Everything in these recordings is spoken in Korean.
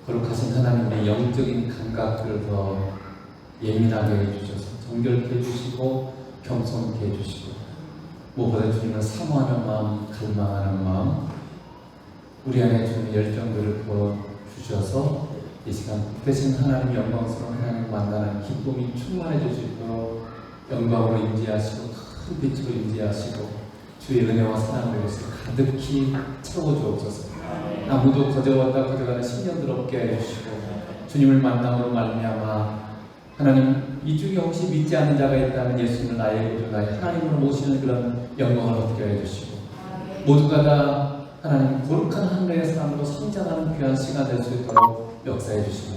거룩하신 하나님의 영적인 감각들을 더 예민하게 해주셔서 정결케 해주시고 겸손케 해주시고 무엇보다 주님을 사모하는 마음, 갈망하는 마음, 우리 안에 주님의 열정들을 부어주셔서 이 시간 대신 하나님 영광스러운 하나님을 만나는 기쁨이 충만해 주시고 영광으로 임재하시고 큰 빛으로 임재하시고 주의 은혜와 사랑을 위해서 가득히 채워주옵소서. 아무도 거저왔다 거저가는 10년들 없게 해주시고 주님을 만남으로 말미암아 하나님 이 중에 혹시 믿지 않는 자가 있다면 예수님을 나의 구주 나의 하나님으로 모시는 그런 영광을 얻게 해주시고 모두가 다 하나님 거룩한 하늘의 사람으로 성장하는 귀한 시간 될 수 있도록 역사해 주시고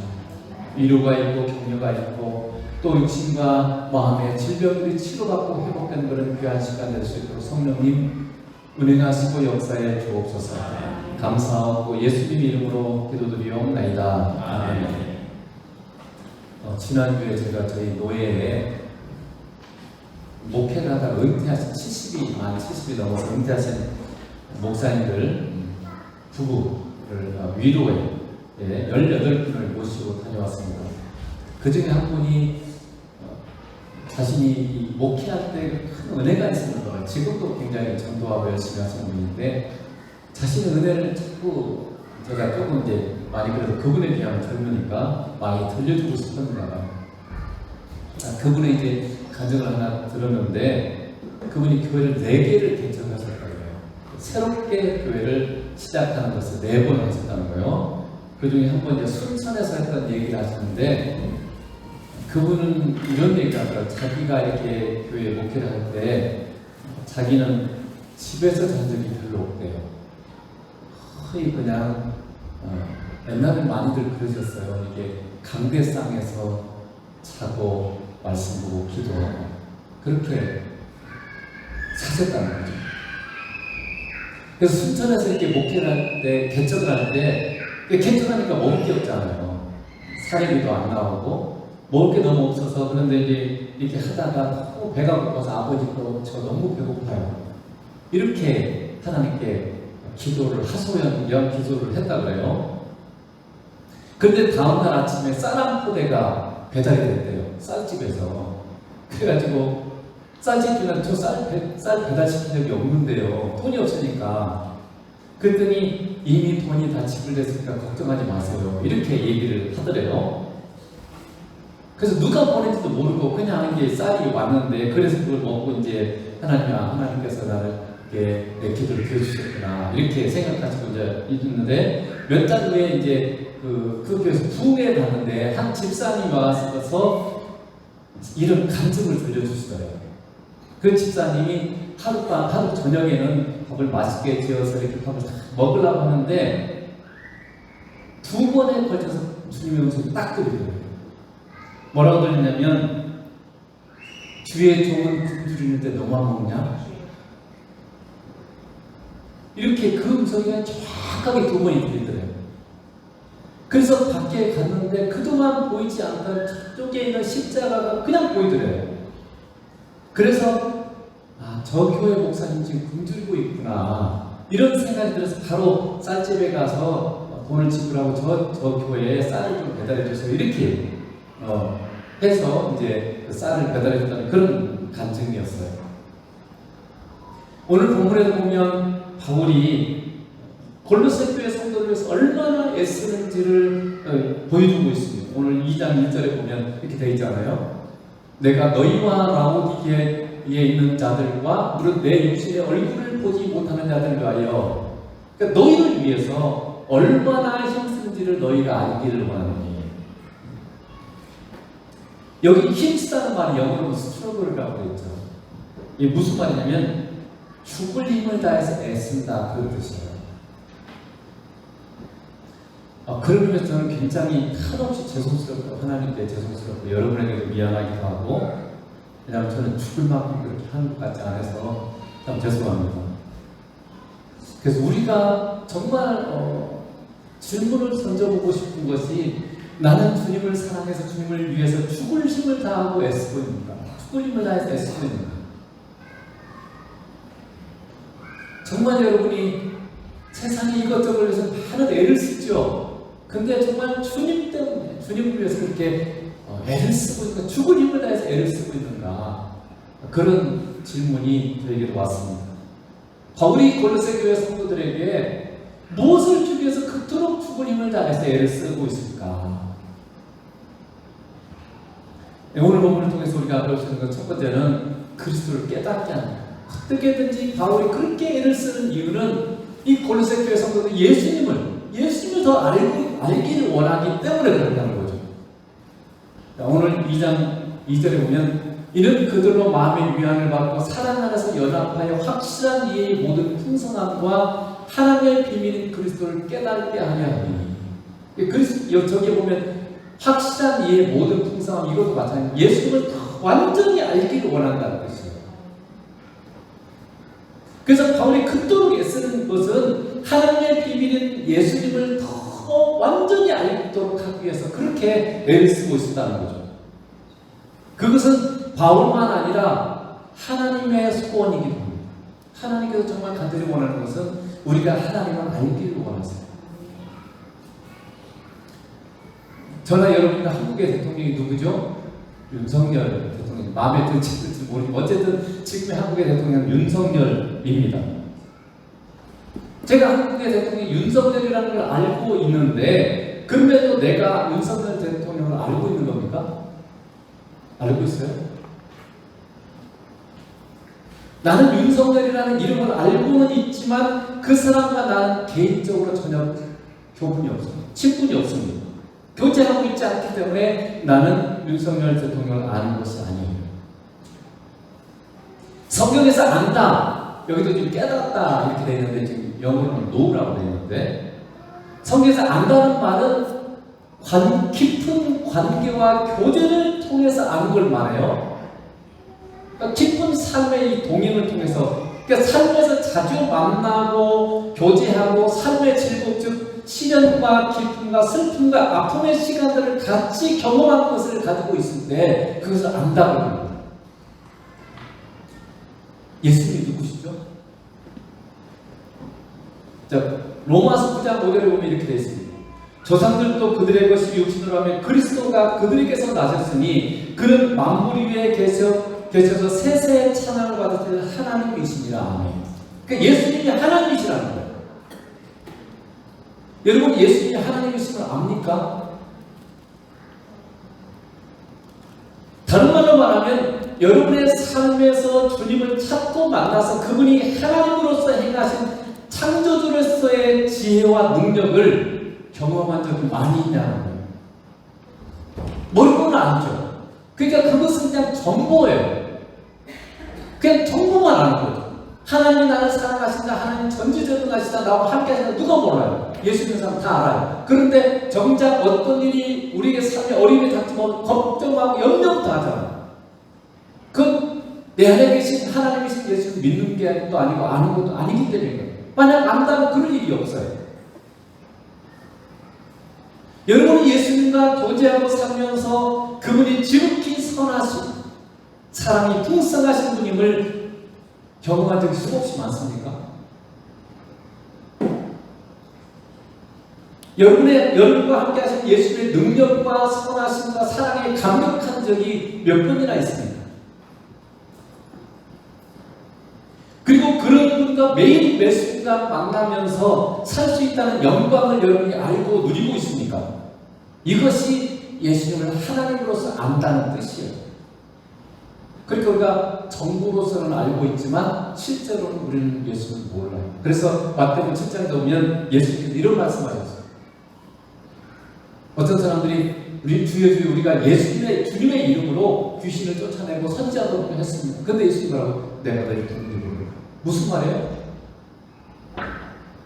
위로가 있고 격려가 있고 또 육신과 마음의 질병들이 치료받고 회복되는 그런 귀한 시간 될 수 있도록 성령님 운행하시고 역사해 주옵소서. 감사하고 예수님 이름으로 기도드리옵나이다. 아멘. 지난주에 제가 저희 노예에 목회를 하다가 은퇴하신 70이 넘어서 은퇴하신 목사님들 부부를 위로에 18분을 모시고 다녀왔습니다. 그 중에 한 분이 자신이 목회할 때 큰 은혜가 있었는 거예요. 지금도 굉장히 전도하고 열심히 하시는 분인데 자신의 은혜를 자꾸 제가 조금 이제 많이 그래도 그분에 비하면 젊으니까 많이 들려주고 싶었나 봐요. 그분의 이제 간증을 하나 들었는데 그분이 교회를 4개를 개척하셨다고 해요. 새롭게 교회를 시작하는 것을 4번 하셨다는 거예요. 그 중에 한 번 이제 순천에서 했던 얘기를 하시는데 그분은 이런 얘기를 하더라고요. 자기가 이렇게 교회 목회를 할 때 자기는 집에서 잔 적이 별로 없대요. 거의 그냥 옛날에 많이들 그러셨어요. 이게 강대상에서 자고 말씀 보고 기도하고 그렇게 사셨다는 거죠. 그래서 순천에서 이렇게 목회를 할 때, 개척을 할 때 개척하니까 먹을 게 없잖아요. 사례비도 안 나오고 먹을 게 너무 없어서 그런데 이제 이렇게 하다가 너무 배가 고파서 아버지도 저 너무 배고파요. 이렇게 하나님께 기도를 하소연 기도를 했다 그래요. 그런데 다음날 아침에 쌀 한 포대가 배달이 됐대요. 쌀집에서. 그래가지고 쌀집 주는 저 쌀 배달시킨 적이 없는데요. 돈이 없으니까. 그랬더니 이미 돈이 다 지불됐으니까 걱정하지 마세요. 이렇게 얘기를 하더래요. 그래서 누가 보낸지도 모르고 그냥 이게 쌀이 왔는데 그래서 그걸 먹고 이제 하나님께서 나를 이렇게 내 기도를 들어주셨구나 이렇게 생각하시고 이제 있는데 몇 달 후에 이제 그 교회에서 부흥회를 갔는데 한 집사님이 와서 이런 간증을 들려주시더래요. 그 집사님이 하루 저녁에는 밥을 맛있게 지어서 이렇게 밥을 먹으려고 하는데 2번에 걸쳐서 주님의 음성이 딱 들리더라고요. 뭐라고 들리냐면 주의 종은 굶주리는데 너만 먹냐? 이렇게 그 음성이 정확하게 2번이 들리더래요. 그래서 밖에 갔는데 그동안 보이지 않던 저쪽에 있는 십자가가 그냥 보이더래요. 그래서 저 교회 목사님 지금 굶주리고 있구나 이런 생각이 들어서 바로 쌀집에 가서 돈을 지불하고 저 교회에 쌀을 좀 배달해줘서 이렇게 해서 이제 그 쌀을 배달해줬다는 그런 간증이었어요. 오늘 본문에도 보면 바울이 골로새 교회 성도를 위해서 얼마나 애쓰는지를 보여주고 있습니다. 오늘 2장 1절에 보면 이렇게 되어 있잖아요. 내가 너희와 라오디게에 있는 자들과 무릇 내 육신의 얼굴을 보지 못하는 자들을 위하여 그러니까 너희를 위해서 얼마나 힘쓰는지를 너희가 알기를 원하노니. 여기 힘쓰다는 말이 영어로 스트러글이라고 되어 있죠. 이게 무슨 말이냐면 죽을 힘을 다해서 애쓴다 그런 뜻이에요. 그런 의미에서 저는 굉장히 한없이 죄송스럽고 하나님께 죄송스럽고 여러분에게도 미안하기도 하고 왜냐하면 저는 죽을 만큼 그렇게 하는 것 같지 않아서 참 죄송합니다. 그래서 우리가 정말 질문을 던져보고 싶은 것이 나는 주님을 사랑해서 주님을 위해서 죽을 힘을 다하고 애쓰고 있는가? 죽을 힘을 다해서 애쓰고 있는가? 정말 여러분이 세상에 이것저것 위해서 많은 애를 쓰죠. 근데 정말 주님 때문에, 주님을 위해서 그렇게 애를 쓰고 있는가, 죽을 힘을 다해서 애를 쓰고 있는가, 그런 질문이 저에게도 왔습니다. 바울이 골로새 교회 성도들에게 무엇을 주기 위해서 그토록 죽을 힘을 다해서 애를 쓰고 있을까? 오늘 본문을 통해서 우리가 배울 수 있는 것 첫 번째는 그리스도를 깨닫게 하는 거예요. 어떻게든지 바울이 그렇게 애를 쓰는 이유는 이 골로새 교회 성도들 예수님을 더 알기를 원하기 때문에 그렇다는 거죠. 오늘 2장 2절에 보면 이는 그들로 마음의 위안을 받고 사랑 안에서 연합하여 확실한 이해의 모든 풍성함과 하나님의 비밀인 그리스도를 깨닫게 하려 하니, 저기에 보면 확실한 이해의 모든 풍성함, 이것도 마찬가지예요. 예수님을 완전히 알기를 원한다는 것이에요. 그래서 바울이 그토록 애쓰는 것은 하나님의 비밀인 예수님을 더 완전히 알도록 하기 위해서 그렇게 애를 쓰고 있었다는 거죠. 그것은 바울만 아니라 하나님의 소원이기도 합니다. 하나님께서 정말 간절히 원하는 것은 우리가 하나님을 알기를 원하세요. 저나 여러분과 한국의 대통령이 누구죠? 윤석열 대통령. 마음에 들지 모르겠지만 어쨌든 지금의 한국의 대통령은 윤석열입니다. 제가 한국의 대통령이 윤석열이라는 걸 알고 있는데, 그럼에도 내가 윤석열 대통령을 알고 있는 겁니까? 알고 있어요? 나는 윤석열이라는 이름을 알고는 있지만 그 사람과 나는 개인적으로 전혀 교분이 없습니다. 친분이 없습니다. 교제하고 있지 않기 때문에 나는 윤석열 대통령을 아는 것이 아니에요. 성경에서 안다, 여기도 지금 깨닫다 이렇게 되어 있는데, 지금 영어로는 know라고 되어 있는데, 성경에서 안다는 말은 깊은 관계와 교제를 통해서 아는 걸 말해요. 그러니까 깊은 삶의 이 동행을 통해서, 그러니까 삶에서 자주 만나고 교제하고 삶의 즐거움, 즉 시련과 기쁨과 슬픔과 아픔의 시간들을 같이 경험한 것을 가지고 있을 때 그것을 안다고 합니다. 예수님이 누구시죠? 자, 로마서 9장 5절에 보면 이렇게 되어 있습니다. 조상들도 그들의 것이 육신으로 하면 그리스도가 그들에게서 나셨으니 그는 만물 위에 계셔서 세세의 찬양을 받으실 하나님이시니라. 아멘. 그러니까 예수님이 하나님이시라는 거예요. 여러분, 예수님이 하나님이심을 압니까? 다른 말로 말하면 여러분의 삶에서 주님을 찾고 만나서 그분이 하나님으로서 행하신 창조주로서의 지혜와 능력을 경험한 적이 많이 있냐는 거예요. 모르고는 아니죠. 그러니까 그것은 그냥 정보예요. 그냥 정보만 아는 거죠. 하나님이 나를 사랑하신다, 하나님 전지전능하시다, 나와 함께 하신다, 누가 몰라요? 예수 믿는 사람 다 알아요. 그런데 정작 어떤 일이 우리에게 삶에 어려움이 닥치면 걱정하고 염려부터 하잖아요. 그 내 안에 계신 하나님이신 예수를 믿는 게 또 아니고 아는 것도 아니기 때문에, 만약 안다면 그럴 일이 없어요. 여러분이 예수님과 교제하고 살면서 그분이 지극히 선하신, 사랑이 풍성하신 분임을 경험한 적이 수없이 많습니까? 여러분과 함께 하신 예수님의 능력과 선하심과 사랑에 감격한 적이 몇 번이나 있습니다. 그리고 그런 분과 매일 매 순간 만나면서 살 수 있다는 영광을 여러분이 알고 누리고 있습니까? 이것이 예수님을 하나님으로서 안다는 뜻이에요. 그러니까 우리가 정보로서는 알고 있지만 실제로는 우리는 예수를 몰라요. 그래서 마태복음 7장에 보면 예수님께서 이런 말씀하셨어요. 어떤 사람들이 우리가 주님의 이름으로 귀신을 쫓아내고 선지자도 했습니다. 근데 예수님 뭐라고? 내가 너희 누군지 모르겠다. 무슨 말이에요?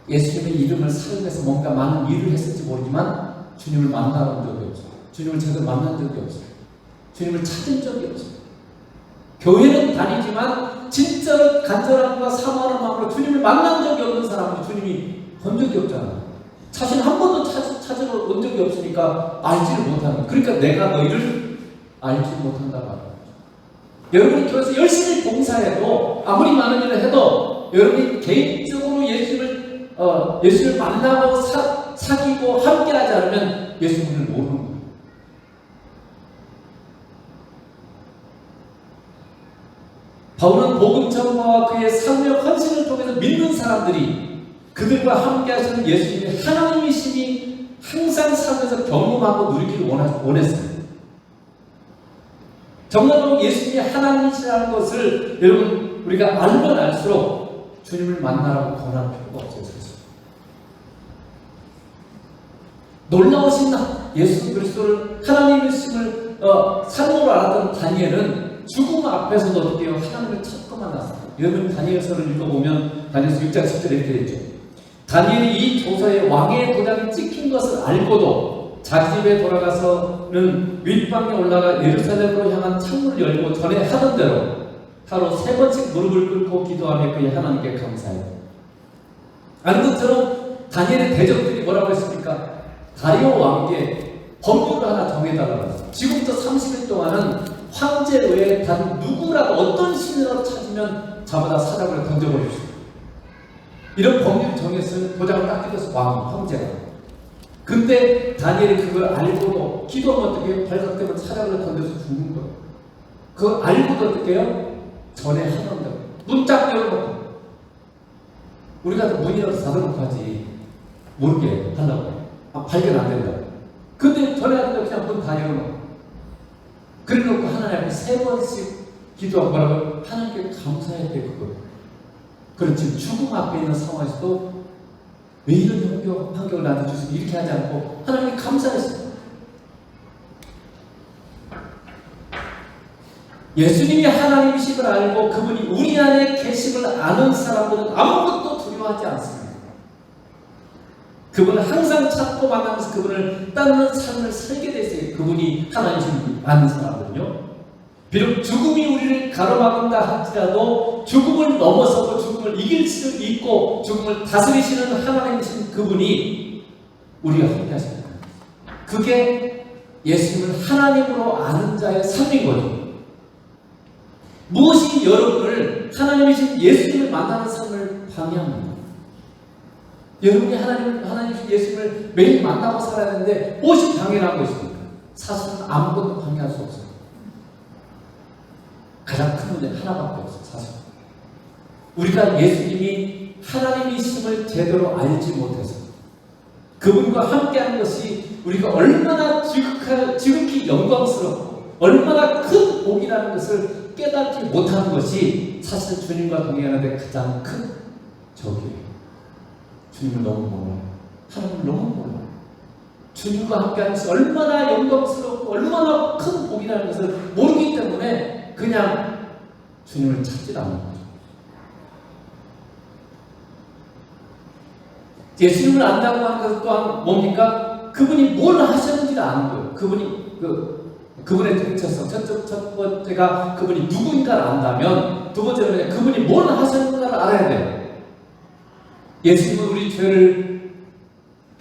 예수님의 이름을 사용해서 뭔가 많은 일을 했을지 모르지만 주님을 만나본 적이 없어요. 주님을 제대로 만난 적이 없어요. 주님을 찾은 적이 없어요. 교회는 다니지만 진짜로 간절함과 사모하는 마음으로 주님을 만난 적이 없는 사람은 주님이 본 적이 없잖아요. 자신 한 번도 찾으러 온 적이 없으니까 알지를 못하는 거예요. 그러니까 내가 너희를 알지 못한다고 하는 거죠. 여러분이 교회에서 열심히 봉사해도, 아무리 많은 일을 해도 여러분이 개인적으로 예수를 만나고 사귀고 함께하지 않으면 예수님을 모르는 거예요. 바울은 복음 전파와 그의 삶의 헌신을 통해서 믿는 사람들이 그들과 함께 하시는 예수님의 하나님이심이 항상 삶에서 경험하고 누리기를 원했어요. 정말로 예수님이 하나님이시라는 것을 여러분 우리가 알면 알수록 주님을 만나라고 권할 필요가 없어요. 놀라우신 예수 그리스도를 하나님이심을 삶으로 알았던 다니엘은 죽음 앞에서도 어떻게 해요? 하나님을 찾고 만났어요. 여러분 다니엘서를 읽어보면 다니엘서 6장 10절에 이렇게 되죠. 다니엘이 이 조서에 왕의 도장이 찍힌 것을 알고도 자기 집에 돌아가서는 윗방에 올라가 예루살렘으로 향한 창문을 열고 전에 하던 대로 하루 3번씩 무릎을 꿇고 기도하며 그의 하나님께 감사해요. 아는 것처럼 다니엘의 대적들이 뭐라고 했습니까? 다리오 왕에게 법률을 하나 정해달라고 했어요. 지금부터 30일 동안은 황제 외에 다른 누구라도 어떤 신이라도 찾으면 잡아다 사자굴에 던져버립시다. 이런 법률을 정했어요. 도장을 딱 뜯어서 황제가. 근데 다니엘이 그걸 알고도 기도하면 어떻게 해요? 발각되면 사자굴에 던져서 죽는 거예요. 그걸 알고도 어떻게 해요? 전에 하던 대로 문 딱 열어놓고 우리가 문이라도 닫아놓고 하지 모르게 하려고 발견 안 된다. 근데 전에 하던 대로 그냥 문 다 열어놓고 그래놓고 하나님 앞에 3번씩 기도하고 뭐라고 하나님께 감사해야 돼. 그거. 그럼 지금 죽음 앞에 있는 상황에서도 왜 이런 환경을 나한테 주시고 이렇게 하지 않고 하나님께 감사했어요. 예수님이 하나님이심을 알고 그분이 우리 안에 계심을 아는 사람들은 아무것도 두려워하지 않습니다. 그분을 항상 찾고 만나면서 그분을 따르는 삶을 살게 되세요. 그분이 하나님이심을 아는 사람들은요. 비록 죽음이 우리를 가로막는다 할지라도 죽음을 넘어서고 죽음을 이길 수 있고 죽음을 다스리시는 하나님이신 그분이 우리와 함께 하십니다. 그게 예수님을 하나님으로 아는 자의 삶인 거죠. 무엇이 여러분을 하나님이신 예수님을 만나는 삶을 방해합니다. 여러분이 하나님이신 예수님을 매일 만나고 살아야 하는데 무엇이 방해한 것입니까? 사실은 아무것도 방해할 수 없어요. 가장 큰 문제 하나밖에 없어요. 사실 우리가 예수님이 하나님이심을 제대로 알지 못해서 그분과 함께하는 것이 우리가 얼마나 지극히 영광스럽고 얼마나 큰 복이라는 것을 깨닫지 못하는 것이 사실 주님과 동행하는 데 가장 큰 적이에요. 주님을 너무 몰라요. 하나님을 너무 몰라요. 주님과 함께하는 것이 얼마나 영광스럽고 얼마나 큰 복이라는 것을 모르기 때문에 그냥 주님을 찾지 않는 거죠. 예수님을 안다고 하는 것은 또한 뭡니까? 그분이 뭘 하셨는지를 아는 거예요. 그분의 정체성. 첫 번째가 그분이 누구인가를 안다면, 두 번째는 그분이 뭘 하셨는가를 알아야 돼요. 예수님은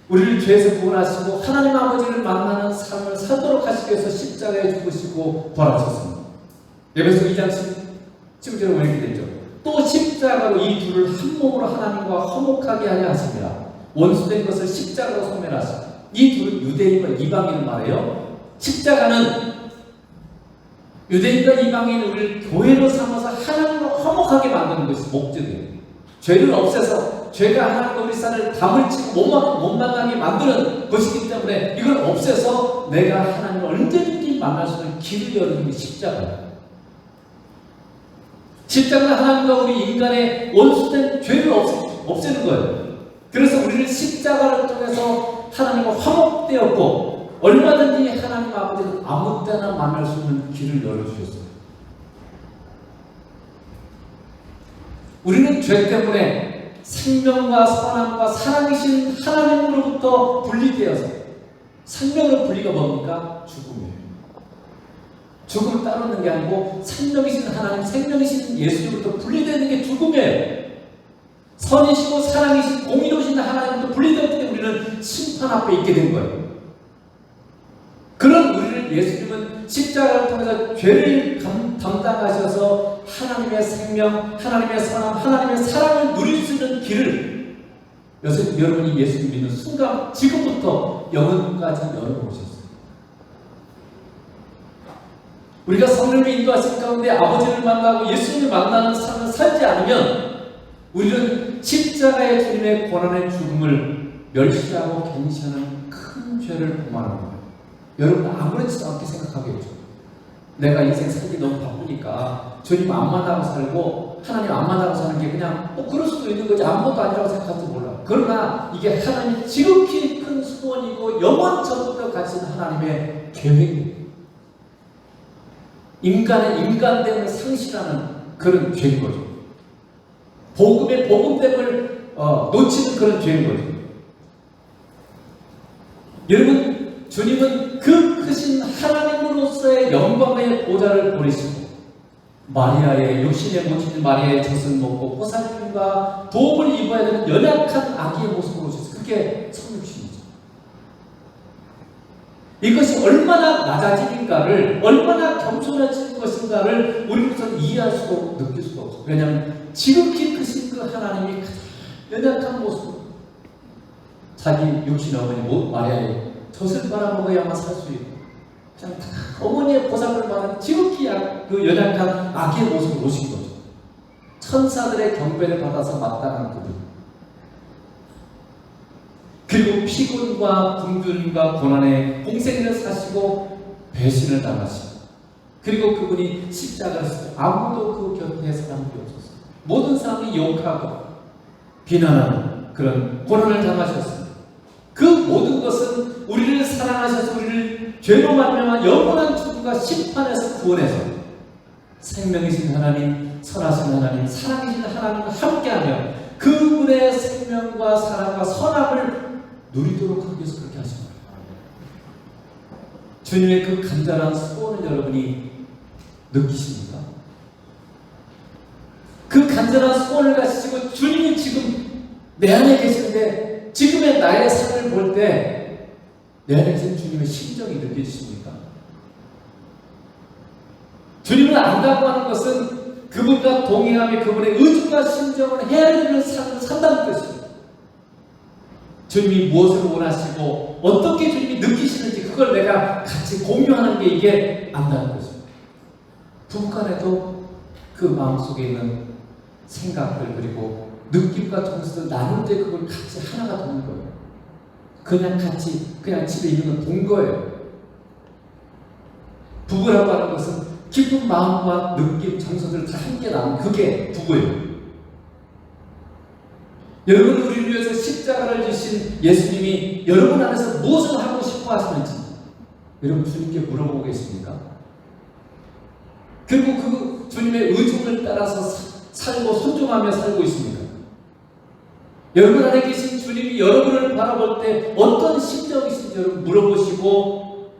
우리를 죄에서 구원하시고 하나님 아버지를 만나는 삶을 살도록 하시기 위해서 십자가에 죽으시고 부활하셨습니다. 에베소 2장 17절에 이렇게 되죠. 또 십자가로 이 둘을 한 몸으로 하나님과 화목하게 하려 하십니다. 원수된 것을 십자가로 소멸하시고, 이 둘은 유대인과 이방인을 말해요. 십자가는 유대인과 이방인을 우리를 교회로 삼아서 하나님과 화목하게 만드는 것이 목적이에요. 죄를 없애서 죄가 하나님과 우리 사이를 담을 치고 못 만나게 만드는 것이기 때문에 이걸 없애서 내가 하나님을 언제든지 만날 수 있는 길을 여는 게 십자가예요. 십자가는 하나님과 우리 인간의 원수된 죄를 없애는 거예요. 그래서 우리를 십자가를 통해서 하나님과 화목되었고 얼마든지 하나님 아버지를 아무 때나 만날 수 있는 길을 열어주셨어요. 우리는 죄 때문에 생명과 선함과 사랑이신 하나님으로부터 분리되어서, 생명으로 분리가 뭡니까? 죽음이에요. 죽음을 따르는 게 아니고 생명이신 하나님, 생명이신 예수님부터 분리되는 게 죽음이에요. 선이시고 사랑이신 공의로우신 하나님부터 분리되었기 때문에 우리는 심판 앞에 있게 된 거예요. 그런 우리를 예수님은 십자가를 통해서 죄를 담당하셔서 하나님의 생명, 하나님의 선함, 하나님의 사랑을 누릴 수 있는 길을 여러분이 예수를 믿는 순간 지금부터 영혼까지 열어보셨어요. 우리가 성령을 인도하신 가운데 아버지를 만나고 예수님을 만나는 삶을 살지 않으면 우리는 십자가의 주님의 고난의 죽음을 멸시하고 갱신하는 큰 죄를 범하는 거예요. 여러분 아무렇지도 않게 생각하겠죠. 내가 인생 살기 너무 바쁘니까 주님 안 만나고 살고 하나님 안 만나고 사는 게 그냥 그럴 수도 있는 거지 아무것도 아니라고 생각할지 몰라. 그러나 이게 하나님이 지극히 큰 소원이고 영원 전부터 가진 하나님의 계획입니다. 인간됨을 상실하는 그런 죄인 거죠. 복음의 복음됨을 놓치는 그런 죄인 거죠. 여러분 주님은 그 크신 하나님으로서의 영광의 보좌를 버리시고 마리아의 육신의 모친 마리아의 젖을 먹고 보살핌과 도움을 입어야 되는 연약한 아기의 모습으로 오셨어요. 그게 성육신이죠. 이것이 얼마나 낮아짐인가를 얼마나 겸손해진 것인가를 우리로서는 이해할 수도 느낄 수도 없어요. 왜냐하면 지극히 크신 그 하나님이 가장 연약한 모습 자기 육신의 어머니 마리아의 젖을 빨아먹어야만 살 수 있고 그냥 어머니의 보살을 받은 지극히 그 연약한 아기의 모습을 오신 거죠. 천사들의 경배를 받아서 마땅한 그분. 그리고 피곤과 굶주림과 고난의 공생을 사시고 배신을 당하시고 그리고 그분이 십자가를 쓰고 아무도 그 곁에 사람이 없었어요. 모든 사람이 욕하고 비난하는 그런 고난을 당하셨습니다. 그 모든 것은 우리를 사랑하셔서 우리를 죄로 말미암아 영원한 죽음과 심판에서 구원해서 생명이신 하나님, 선하신 하나님, 사랑이신 하나님과 함께하며 그분의 생명과 사랑과 선함을 누리도록 하기 위해서 그렇게 하신 거예요. 주님의 그 간절한 소원을 여러분이 느끼십니까? 그 간절한 소원을 가지시고 주님이 지금 내 안에 계시는데 지금의 나의 삶을 볼 때 내 안에 계신 주님의 심정이 느껴지십니까? 주님을 안다고 하는 것은 그분과 동행하며 그분의 의중과 심정을 헤아리는 삶을 산다는 뜻입니다. 주님이 무엇을 원하시고 어떻게 주님이 느끼시는지 그걸 내가 같이 공유하는 게 이게 안다는 것입니다. 부부간에도 그 마음속에 있는 생각들 그리고 느낌과 정서를 나눌 때 그걸 같이 하나가 되는 거예요. 그냥 같이 그냥 집에 있는 건 본 거예요. 부부라고 하는 것은 깊은 마음과 느낌, 정서들을 다 함께 나누는 그게 부부예요. 여러분 우리를 위해서 십자가를 지신 예수님이 여러분 안에서 무엇을 하고 싶어 하시는지 여러분 주님께 물어보고 계십니까? 그리고 그 주님의 의중을 따라서 살고 순종하며 살고 있습니까? 여러분 안에 계신 주님이 여러분을 바라볼 때 어떤 심정이신지 여러분 물어보시고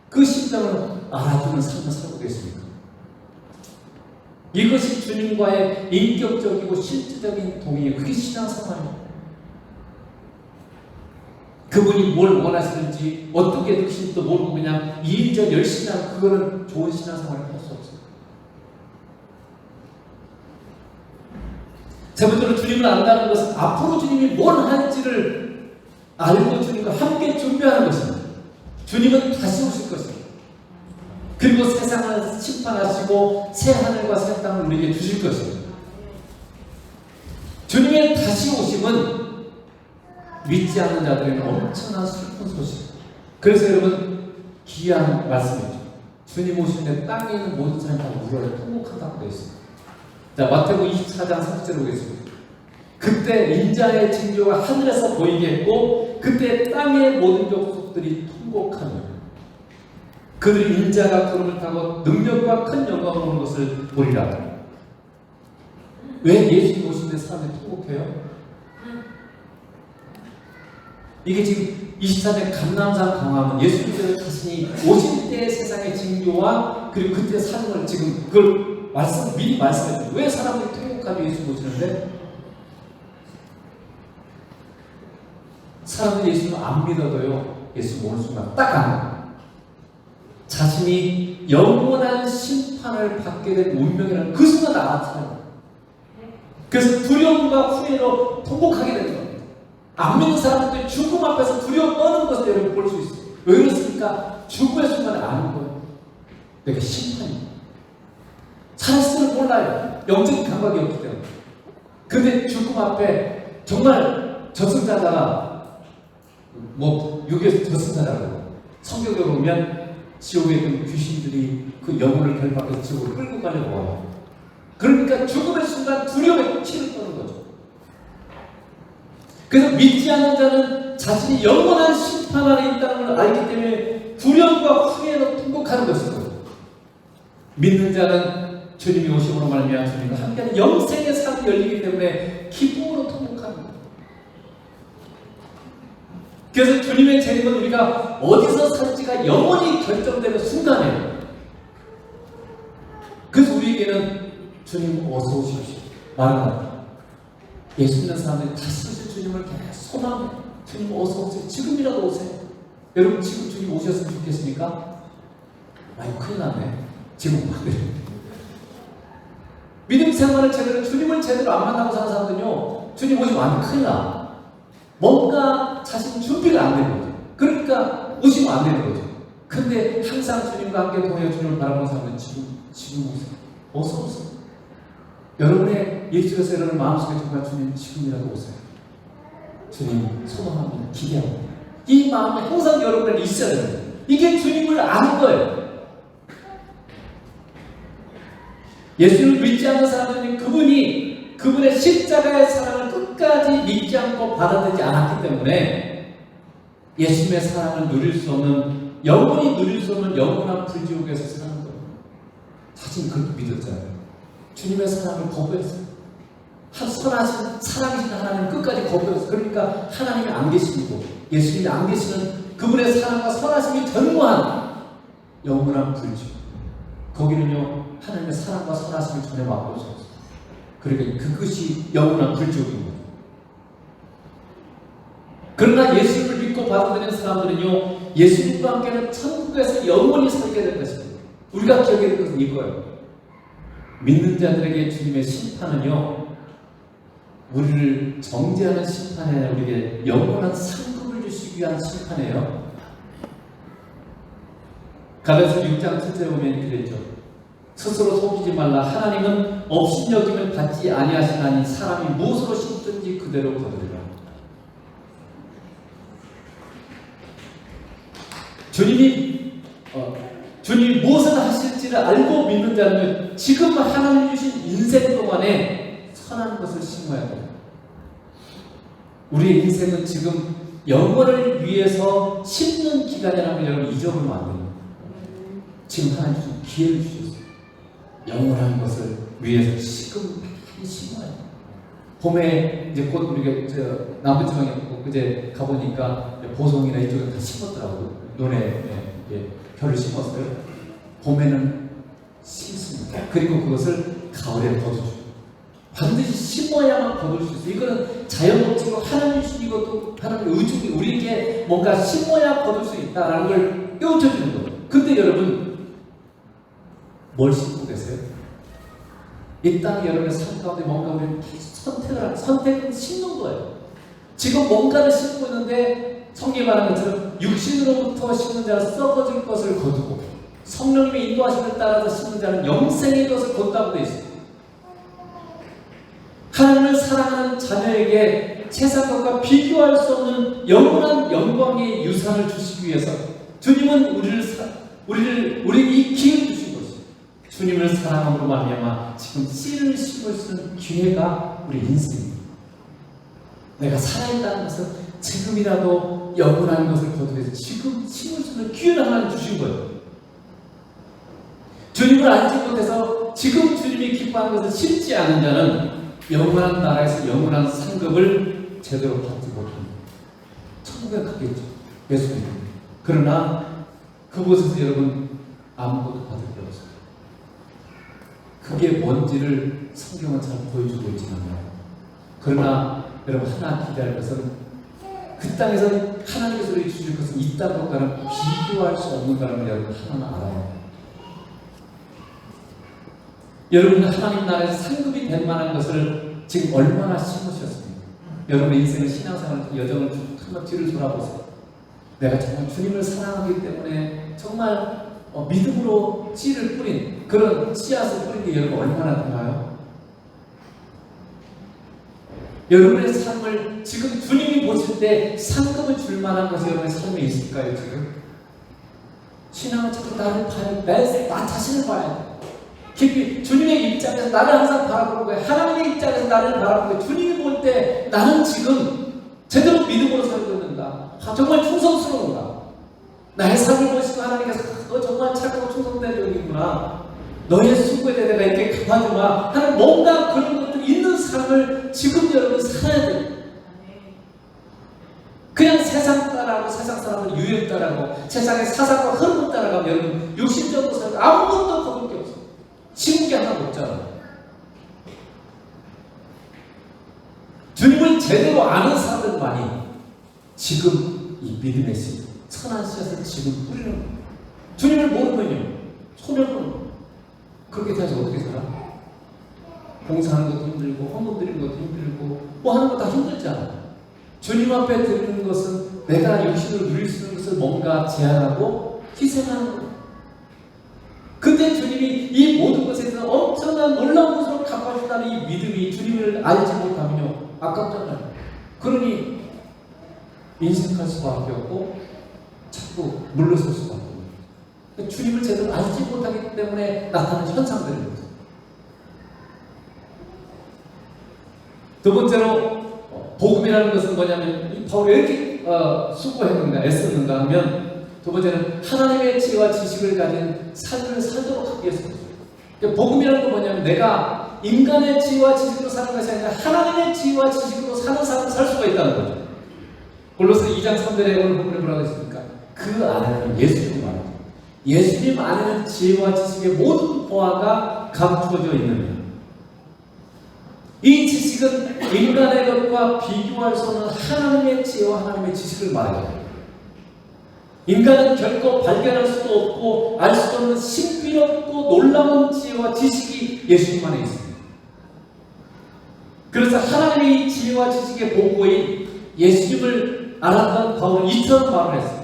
그 심정을 알아주는 삶을 살고 계십니까? 이것이 주님과의 인격적이고 실질적인 동의예요. 그게 신앙생활이에요. 그분이 뭘 원하시는지 어떻게 느끼시는지도 모르고 그냥 이인전 열심히 하고 그거는 좋은 신앙생활을 할 수 없어요. 저분들은 주님을 안다는 것은 앞으로 주님이 뭘 할지를 알고 주님과 함께 준비하는 것입니다. 주님은 다시 오실 것입니다. 그리고 세상을 심판하시고 새 하늘과 새 땅을 우리에게 주실 것입니다. 주님의 다시 오심은 믿지 않는 자들에게는 엄청난 슬픈 소식입니다. 그래서 여러분 귀한 말씀이죠. 주님 오시는데 땅에 있는 모든 사람이 다 울어요. 통곡한다고 되어 있습니다. 자, 마태복음 24장 3절을 보겠습니다. 그때 인자의 징조가 하늘에서 보이게 했고 그때 땅의 모든 족속들이 통곡하며 그들이 인자가 구름을 타고 능력과 큰 영광을 오는 것을 보리라. 왜 예수님 오시는데 사람들이 통곡해요? 이게 지금 24년 감람산 강화문 예수님께서 자신이 오실 때의 세상의 징조와 그리고 그때 사정을 지금 그걸 미리 말씀해줘요. 왜 사람들이 통곡하며 예수 오시는데? 사람들이 예수님 안 믿어도요. 예수님 오는 순간 딱 안. 자신이 영원한 심판을 받게 된 운명이라는 그 순간 나타나요. 그래서 두려움과 후회로 통곡하게 되는 겁니다. 안 믿는 사람들이 죽음 앞에서 두려워 떠는 것을 여러분 볼 수 있어요. 왜 그렇습니까? 죽음의 순간에 아는 거예요. 내가 심판이야. 살았을 줄 몰라요. 영적인 감각이 없기 때문에. 근데 죽음 앞에 정말 저승사자가 육에서 저승사자라고 성경에 보면 지옥에 있는 귀신들이 그 영혼을 결박해서 지옥으로 끌고 가려고 와요. 그러니까 죽음의 순간 두려움에 치를 떠는 거죠. 그래서 믿지 않는 자는 자신이 영원한 심판 아래 있다는 걸 알기 때문에 두려움과 후회로 통곡하는 것이고, 믿는 자는 주님이 오심으로 말미암아 주님과 함께하는 영생의 삶이 열리기 때문에 기쁨으로 통곡하는 거예요. 그래서 주님의 재림은 우리가 어디서 살지가 영원히 결정되는 순간이에요. 그래서 우리에게는 주님 어서 오십시오 말합니다. 예수 믿는 사람들이 다시 오실 주님을 계속 소망해요. 주님 어서 오세요. 지금이라도 오세요. 여러분 지금 주님 오셨으면 좋겠습니까? 아유 큰일 났네. 지금 막 그래요. 믿음 생활을 제대로, 주님을 제대로 안 만나고 사는 사람들은요, 주님 오시면 안 돼. 큰일 나. 뭔가 자신 준비가 안 되는 거죠. 그러니까 오시면 안 되는 거죠. 근데 항상 주님과 함께 동행해 주님을 바라보는 사람은 지금 오세요. 어서 오세요. 여러분의 예수께서 여러분 마음속에 정말 주님 지금이라도 오세요. 주님 소망합니다. 기대합니다. 이 마음이 항상 여러분에게 있어야 돼요. 이게 주님을 아는 거예요. 예수를 믿지 않는 사람들은 그분의 십자가의 사랑을 끝까지 믿지 않고 받아들이지 않았기 때문에 예수님의 사랑을 누릴 수 없는, 영원히 누릴 수 없는 영원한 불지옥에서 사는 거예요. 자신이 그렇게 믿었잖아요. 주님의 사랑을 거부했어요. 선하신 사랑이신 하나님 끝까지 거부했어요. 그러니까 하나님이 안 계시고 예수님이 안 계시는 그분의 사랑과 선하심이 전무한 영원한 불지옥. 거기는요 하나님의 사랑과 선하심을 전혀 맛볼 수 없어요. 그러니까 그것이 영원한 불지옥입니다. 그러나 예수님을 믿고 받아들이는 사람들은요 예수님과 함께는 천국에서 영원히 살게 될 것입니다. 우리가 기억해야 될 것은 이거예요. 믿는 자들에게 주님의 심판은요 우리를 정죄하는 심판이 아니라 우리에게 영원한 상급을 주시기 위한 심판이에요. 갈라디아서 6장 7절에 보면 그랬죠. 스스로 속이지 말라. 하나님은 업신여김을 받지 아니하시나니 사람이 무엇으로 심든지 그대로 거두리라. 주님이 무엇을 하실지를 알고 믿는 자는 지금 하나님 주신 인생 동안에 선한 것을 심어야 돼요. 우리의 인생은 지금 영원을 위해서 심는 기간이라는 걸 여러분 잊어버리면 안 돼요. 지금 하나님 주신 기회를 주셨어요. 영원한 것을 위해서 지금 많이 심어야 돼요. 봄에 이제 곧 우리가 남부지방에 그제 가보니까 보성이나 이쪽에 다 심었더라고요. 논에 벼를 심었어요. 봄에는 심습니다. 그리고 그것을 가을에 거두죠. 반드시 심어야만 거둘 수 있어요. 이거는 자연법칙으로 하나님이 주신 것도 하나님의 의중이 우리에게 뭔가 심어야 거둘 수 있다라는 걸 깨우쳐주는 거예요. 근데 여러분 뭘 심고 계세요? 이 땅에 여러분의 삶 가운데 뭔가 우리는 선택은 심는 거예요. 지금 뭔가를 심고 있는데 성경에 말하는 것처럼 육신으로부터 심는 자는 썩어질 것을 거두고 성령님의 인도하심을 따라서 심는 자는 영생의 것을 거둔다고 되어 있습니다. 하나님을 사랑하는 자녀에게 세상과 비교할 수 없는 영원한 영광의 유산을 주시기 위해서 주님은 우리에게 이 기회를 주신 것이죠. 주님을 사랑함으로 말미암아 지금 씨를 심을 수 있는 기회가 우리 인생입니다. 내가 살아있다는 것은 지금이라도 영원한 것을 거두기 위해서 지금 심을 수 있는 기회를 하나 주신 거예요. 주님을 알지 못해서 지금 주님이 기뻐하는 것을 심지 않은 자는 영원한 나라에서 영원한 상급을 제대로 받지 못합니다. 천국에 가겠죠. 예수님. 그러나 그곳에서 여러분 아무것도 받을 게 없어요. 그게 뭔지를 성경은 잘 보여주고 있지는 않아요. 그러나 여러분 하나 기대할 것은 그 땅에서 하나님께서 우리에게 주실 것은 이 땅과는 비교할 수 없는 것을 여러분 하나는 알아요. 여러분은 하나님 나라에서 상급이 될 만한 것을 지금 얼마나 심으셨습니까? 여러분의 인생을 신앙생활 여정을 한번 뒤를 돌아보세요. 내가 정말 주님을 사랑하기 때문에 정말 믿음으로 씨를 뿌린 그런 씨앗을 뿌린 게 여러분 얼마나 되나요? 여러분의 삶을 지금 주님이 보실 때 상급을 줄 만한 것이 여러분의 삶에 있을까요? 지금 신앙은 자꾸 나를 봐야 돼. 나 자신을 봐야 돼. 깊이 주님의 입장에서 나를 항상 바라보는 거예요. 하나님의 입장에서 나를 바라보는 거예요. 주님이 볼 때 나는 지금 제대로 믿음으로 살고 있는가? 정말 충성스러운가? 나의 삶을 보시고 하나님께서 너 정말 착하고 충성된 종이구나. 너의 수고에 대해 내가 이렇게 갚아주마 하는 뭔가 그런 것들이 있는 삶을 지금 여러분 살아야 돼요. 그냥 세상 따라하고 세상 사람은 유행 따라하고 세상의 사상과 흐름을 따라가면 여러분 육신적으로 살고 아무것도 거둘 게 없어. 심은 게 하나도 없잖아. 주님을 제대로 아는 사람들만이 지금 이 믿음의 씨, 선한 씨앗을 지금 뿌리는 거예요. 주님을 모르면요, 소멸은 그렇게 해서 어떻게 살아? 봉사하는 것도 힘들고 헌금 드리는 것도 힘들고 뭐 하는 거 다 힘들잖아. 주님 앞에 드리는 것은 내가 육신으로 누릴 수 있는 것을 뭔가 제한하고 희생하는 거예요. 그때 주님이 이 모든 것에 대해서 엄청난 놀라운 것으로 갚아준다는 이 믿음이 주님을 알지 못하면요 아깝잖아요. 그러니 인생할 수밖에 없고 자꾸 물러설 수밖에 없고 주님을 제대로 알지 못하기 때문에 나타나는 현상들인 거죠. 두 번째로 복음이라는 것은 뭐냐면 바울이 왜 이렇게 수고했는가 애썼는가 하면 두 번째는 하나님의 지혜와 지식을 가진 삶을 살도록 하기 위해서입니다. 복음이라는 건 뭐냐면 내가 인간의 지혜와 지식으로 사는 것이 아니라 하나님의 지혜와 지식으로 사는 삶을 살 수가 있다는 거죠. 골로새 2장 3절에 오늘 본문에 뭐라고 했습니까? 그 안에는 예수님 안에 예수님 안에는 지혜와 지식의 모든 보화가 감추어져 있느니라. 이 지식은 인간의 것과 비교할 수 없는 하나님의 지혜와 하나님의 지식을 말해요. 인간은 결코 발견할 수도 없고 알 수도 없는 신비롭고 놀라운 지혜와 지식이 예수님 안에 있습니다. 그래서 하나님의 지혜와 지식의 보고인 예수님을 알았던 바울은 이처럼 말을 했어요.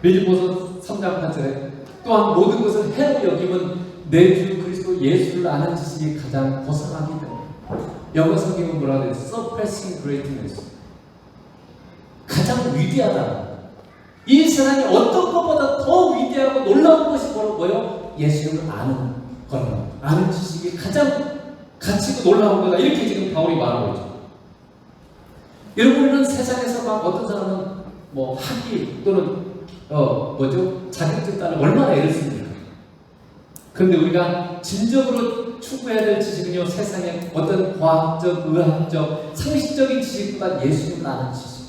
빌립보서 3장 8절에 또한 모든 것을 해로 여김은 내 주 그리스도 예수를 아는 지식이 가장 고상하기 때문에. 영어 성경은 뭐라고 해요? Surpassing greatness. 가장 위대하다. 이 세상에 어떤 것보다 더 위대하고 놀라운 것이 뭐요? 예수님을 아는 거라. 아는 지식이 가장 가치고 놀라운 거다. 이렇게 지금 바울이 말하고 있죠. 여러분은 세상에서 막 어떤 사람은 뭐 학위 또는 자격증 따는 얼마나 애를 씁니까? 그런데 우리가 진정으로 추구해야 될 지식은요, 세상에 어떤 과학적, 의학적, 상식적인 지식보다 예수님을 아는 지식.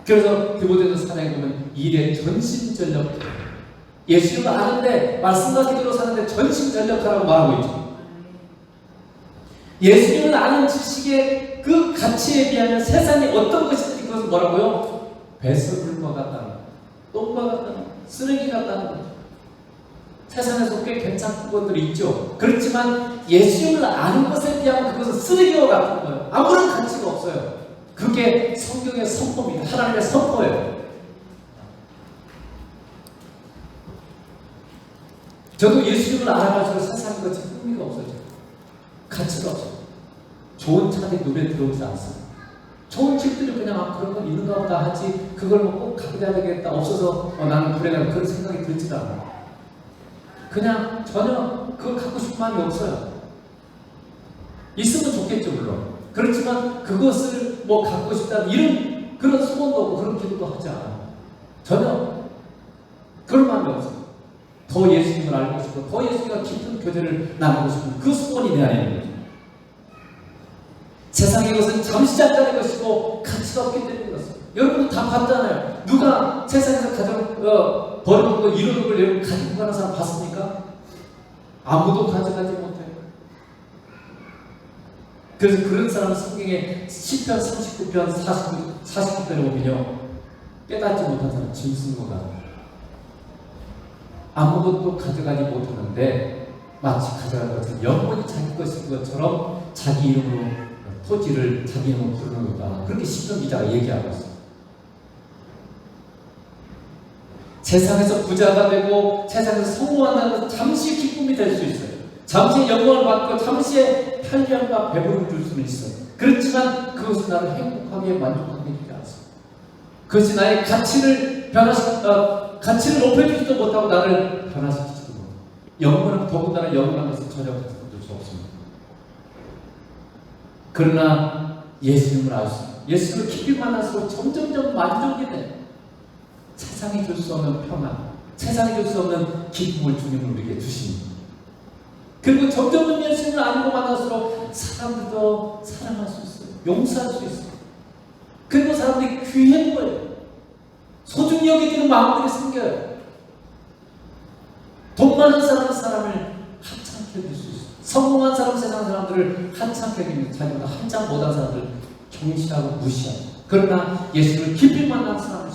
그래서 디모데전서 4장에 보면 일에 전심전력, 예수님을 아는데 말씀과 기도로 사는데 전심전력하라고 말하고 있죠. 예수님을 아는 지식의 그 가치에 비하면 세상에 어떤 것이든지 그것은 뭐라고요? 배설물과 같다는 거, 똥과 같다는 거, 쓰레기 같다는 거. 세상에서 꽤 괜찮은 것들이 있죠. 그렇지만 예수님을 아는 것에 비하면 그것은 쓰레기와 같은 거예요. 아무런 가치가 없어요. 그게 성경의 선포입니다. 하나님의 선포예요. 저도 예수님을 알아가지고 세상에 것이 흥미가 없어져요. 가치가 없어요. 좋은 차들이 눈에 들어오지 않습니다. 좋은 집들이 그냥 그런 건 있는가 보다 하지 그걸 뭐 꼭 가져야 되겠다 없어서 나는 불행하다 그런 생각이 들지도 않아요. 그냥 전혀 그걸 갖고 싶은 마음이 없어요. 있으면 좋겠죠 물론. 그렇지만 그것을 뭐 갖고 싶다는 이런 그런 소원도 없고 그런 기도도 하지 않아요. 전혀 그런 마음이 없어요. 더 예수님을 알고 싶고 더 예수님과 깊은 교제를 나누고 싶은 그 소원이 내 안에 있는 거죠. 세상의 것은 잠시 잠깐의 것이고 가치가 없기 때문인 것입니다. 여러분도 다 봤잖아요. 누가 세상에서 가장 버려놓고 이루는 걸 여러분 가지고 가는 사람 봤습니까? 아무도 가져가지 못해요. 그래서 그런 사람은 성경에 시편 39편 49편에 보면요 깨닫지 못한 사람 짐 쓰는 것 같아요. 아무것도 가져가지 못하는데 마치 가져간 것은 영원히 자기 것인 것처럼 자기 이름으로 토지를 자기 이름으로 부르는 거다. 그렇게 시편 기자가 얘기하고 있어요. 세상에서 부자가 되고 세상에서 성공한다는 것은 잠시 기쁨이 될 수 있어요. 잠시 영광을 받고 잠시의 편리함과 배부름을 줄 수는 있어요. 그렇지만 그것은 나를 행복하게 만족하게 해주지 않습니다. 그것이 나의 가치를 높여주지도 못하고 나를 변화시키지도 못하고 영원은 더군다나 영원한 것은 전혀 가질 수 없습니다. 그러나 예수님을 알수 예수님을 깊이 만날수록 점점점 만족이 돼. 세상이 줄 수 없는 평안, 세상이 줄 수 없는 기쁨을 주님은 우리에게 주십니다. 그리고 점점 예수님을 알고 만날수록 사람들도 사랑할 수 있어요. 용서할 수 있어요. 그리고 사람들이 귀한 거예요. 소중히 여기지는 마음들이 생겨요. 돈 많은 사람을 하찮게 해줄 수 있어요. 성공한 사람, 세상 사람들을 하찮게 해줍니다. 자기보다 한참 못한 사람들 경시하고 무시하고. 그러나 예수를 깊이 만난 사람을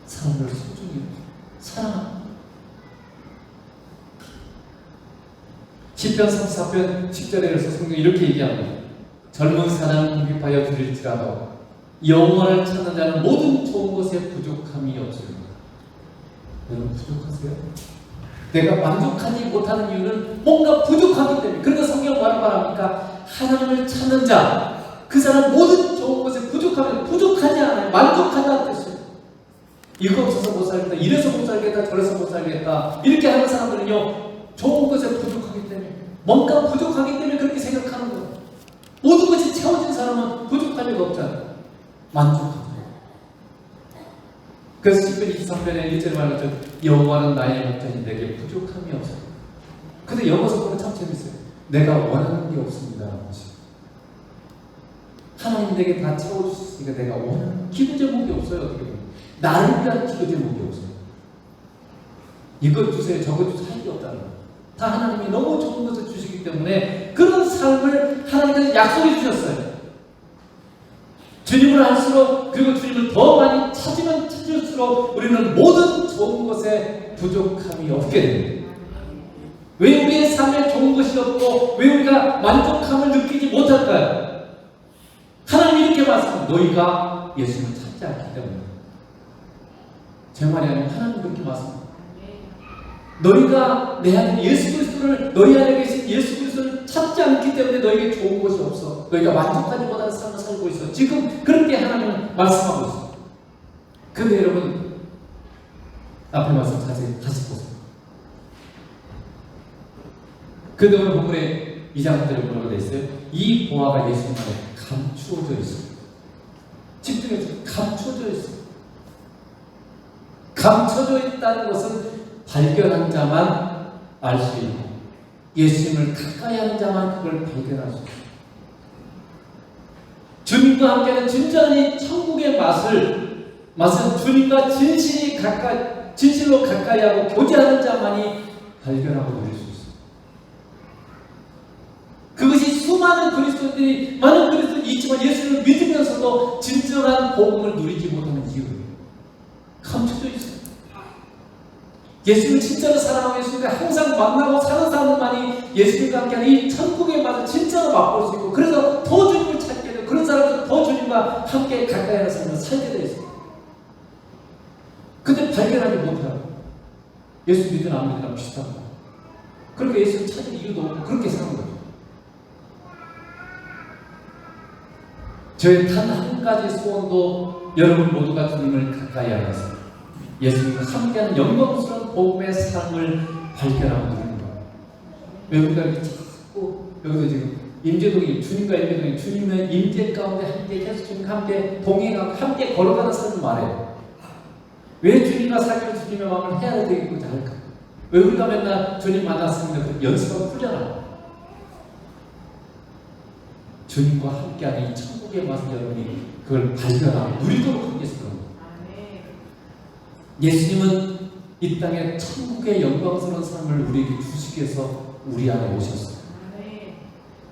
소중히 사랑합니다. 시편 34편 10절에서 성경이 이렇게 얘기합니다. 젊은 사람은 궁핍하여 줄일지라도 영원을 찾는 자는 모든 좋은 것에 부족함이 없습니다. 여러분 부족하세요? 내가 만족하지 못하는 이유는 뭔가 부족하기 때문에. 그러니까 성경 뭐라고 말합니까? 하나님을 찾는 자, 그 사람 모든 좋은 것에 부족하지 않아요. 만족하다는 뜻이에요. 이거 없어서 못 살겠다, 이래서 못 살겠다, 저래서 못 살겠다, 이렇게 하는 사람들은요 좋은 것에 부족하기 때문에, 뭔가 부족하기 때문에 그렇게 생각하는 거예요. 모든 것이 채워진 사람은 부족할 리가 없잖아요. 만족하죠. 그래서 시편 23편에 1절에 말하죠. 여호와는 나의 목자니 내게 부족함이 없어요. 근데 영어 성경은 참 재밌어요. 내가 원하는 게 없습니다. 하나님 내게 다 채워줄 수 있으니까 내가 원하는 기도 제목이 없어요. 어떻게 보면 나를 위한 기도 제목이 없어요. 이것 주세요, 저것 주세요 할 게 없다는 거예요. 다 하나님이 너무 좋은 것을 주시기 때문에 그런 삶을 하나님께서 약속해 주셨어요. 주님을 알수록, 그리고 주님을 더 많이 찾으면 찾을수록 우리는 모든 좋은 것에 부족함이 없게 됩니다. 왜 우리의 삶에 좋은 것이 없고 왜 우리가 만족함을 느끼지 못할까요? 하나님이 이렇게 말씀합니다. 너희가 예수님을 찾지 않기 때문에. 제 말이 아니라 하나님 그렇게 말씀합니다. 너희가 내 안에 예수 그리스도를, 너희 안에 계신 예수 그리스도를 찾지 않기 때문에 너에게 좋은 것이 없어. 너희가 만족하지 못하는 삶을 살고 있어. 지금 그렇게 하나님은 말씀하고 있어. 근데 여러분 앞에 말씀 자세히 다시 보세요. 근데 오늘 본문에 2장들에 뭐라고 되어 있어요? 이 보화가 예수님 안에 감추어져 있어요. 집중해서 감춰져 있어요. 감춰져 있다는 것은 발견한 자만 알 수 있고 예수님을 가까이 하는 자만 그걸 발견할 수 있어요. 주님과 함께하는 진정한 천국의 맛은 주님과 진실로 가까이 하고 교제하는 자만이 발견하고 누릴 수 있어요. 그것이 많은 그리스도인이 있지만 예수를 믿으면서도 진정한 복음을 누리지 못하는 이유예요. 감춰져 있어요. 예수님을 진짜로 사랑하고 예수님과 항상 만나고 사는 사람들만이 예수님과 함께하는 이 천국의 맛을 진짜로 맛볼 수 있고, 그래서 더 주님을 찾게 되고 그런 사람들은 더 주님과 함께 가까이 하는 삶을 살게 되어 있어요. 근데 발견하지 못해요. 예수 믿든 안 믿든 비슷한 거예요. 그러니까 예수를 찾을 이유도 없고 그렇게 사는 거죠. 저의 단 한 가지 소원도 여러분 모두가 주님을 가까이 하면서 예수님과 함께하는 영광스러운 복음의 삶을 발견하고 누리는 거예요. 왜 우리가 이렇게 자꾸 여기서 지금 임재동이 주님과 임재동이 주님의 임재 가운데 함께 계속 주님과 함께 동행하고 함께 걸어가는 삶을 말해요. 왜 주님과 사귀는 주님의 마음을 헤아려 되겠고자 할까? 왜 우리가 맨날 주님 만났으면 그 연습하고 훈련하고 주님과 함께하는 이 천국의 맛을 여러분이 그걸 발견하고 누리도록 하기 위해서 그런 거예요. 예수님은 이 땅에 천국의 영광스러운 삶을 우리에게 주시기 위해서 우리 안에 오셨어요.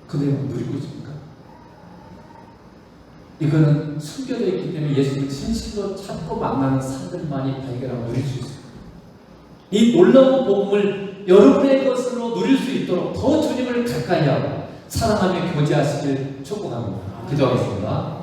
근데 누리고 있습니까? 이거는 숨겨져 있기 때문에 예수님을 진실로 찾고 만나는 사람들만이 발견하고 누릴 수 있어요. 이 놀라운 복음을 여러분의 것으로 누릴 수 있도록 더 주님을 가까이 하고 사랑하며 교제하시길 축복합니다. 기도하겠습니다.